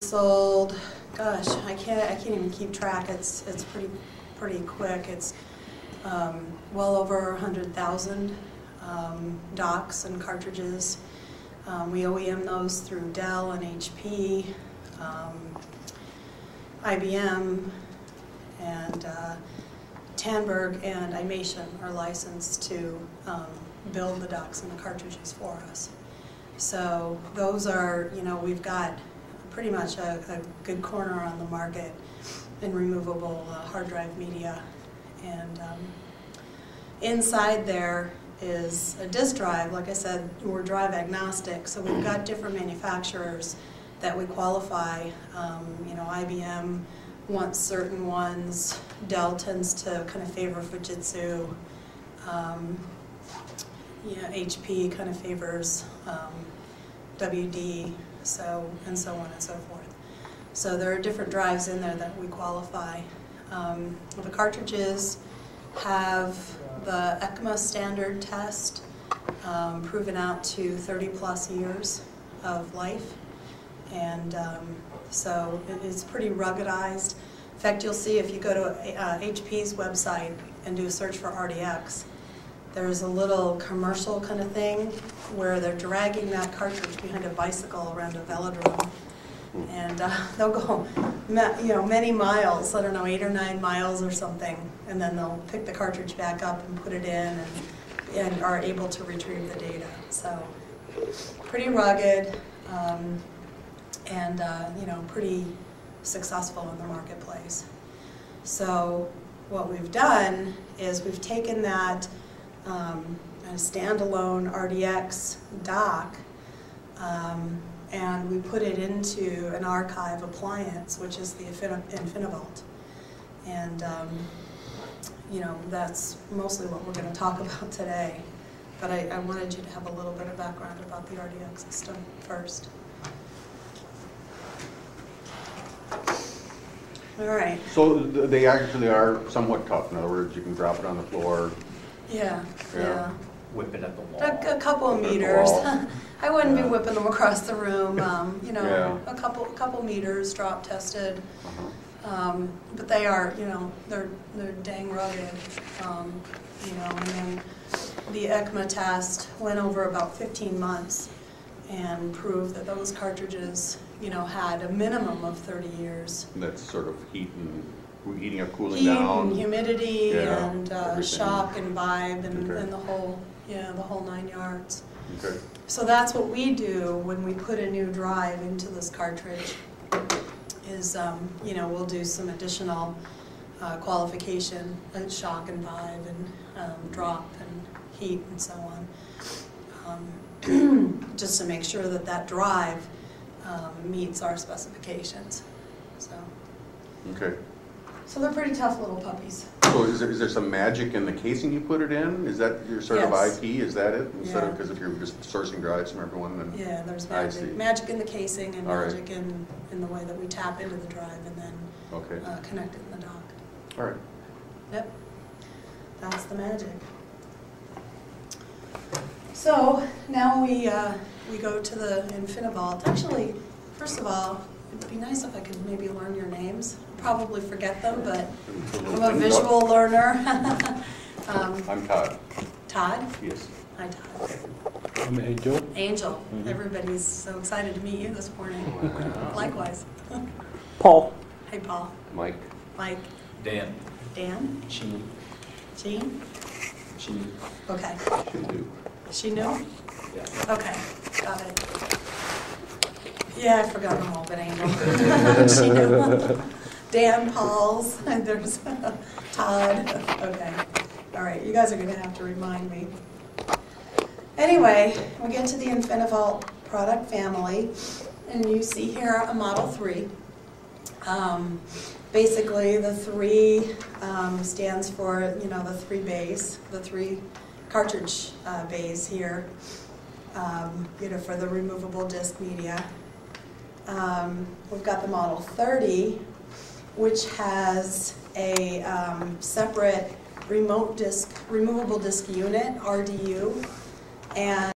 Sold, gosh, I can't even keep track. It's pretty quick. It's well over 100,000 docks and cartridges. We OEM those through Dell and HP, IBM, and Tandberg and Imation are licensed to build the docks and the cartridges for us. So those are, we've got pretty much a good corner on the market in removable hard drive media. And inside there is a disk drive. Like I said, we're drive agnostic, so we've got different manufacturers that we qualify. IBM wants certain ones. Dell tends to kind of favor Fujitsu. HP kind of favors WD, and so on and so forth. So there are different drives in there that we qualify. The cartridges have the ECMA standard test proven out to 30+ years of life, and so it's pretty ruggedized. In fact, you'll see if you go to HP's website and do a search for RDX, there's a little commercial kind of thing where they're dragging that cartridge behind a bicycle around a velodrome, and they'll go, many miles. I don't know, 8 or 9 miles or something, and then they'll pick the cartridge back up and put it in, and are able to retrieve the data. So pretty rugged, and pretty successful in the marketplace. So what we've done is we've taken that a standalone RDX dock, and we put it into an archive appliance, which is the InfiniVault. And that's mostly what we're going to talk about today. But I wanted you to have a little bit of background about the RDX system first. All right. So they actually are somewhat tough. In other words, you can drop it on the floor. Yeah. Whip it at the wall. A couple of meters. I wouldn't be whipping them across the room. A couple meters, drop tested. But they are, they're dang rugged. And then the ECMA test went over about 15 months and proved that those cartridges, had a minimum of 30 years. And that's sort of heating up, cooling Heat down. And humidity, and everything. shock and vibe, and, Okay. and the whole 9 yards. Okay. So that's what we do when we put a new drive into this cartridge. Is we'll do some additional qualification, and shock and vibe, and drop and heat and so on, just to make sure that that drive meets our specifications. Okay. So they're pretty tough little puppies. So is there some magic in the casing you put it in? Is that your sort of Yes. IP? Is that it? Yeah. Because if you're just sourcing drives from everyone, then Yeah, there's I see. magic in the casing, and All right. magic in the way that we tap into the drive and then okay. connect it in the dock. All right. Yep, that's the magic. So now we go to the InfiniVault. Actually, first of all, it'd be nice if I could maybe learn your names. I'll probably forget them, but I'm a visual learner. I'm Todd. Todd? Yes. Hi, Todd. I'm Angel. Angel. Mm-hmm. Everybody's so excited to meet you this morning. Likewise. Paul. Hey, Paul. Mike. Mike. Dan. Dan. Gene. Jean? Gene. Okay. Should do. She knew? Yeah. Okay, got it. Yeah, I forgot them all, but Angel. She knew. Dan, Paul's, and there's Todd. Okay. All right, you guys are going to have to remind me. Anyway, we get to the InfiniVault product family, and you see here a Model 3. Basically, the 3 stands for, the 3 bays, the 3 cartridge bays here, for the removable disk media. We've got the Model 30, which has a separate removable disk unit, RDU, and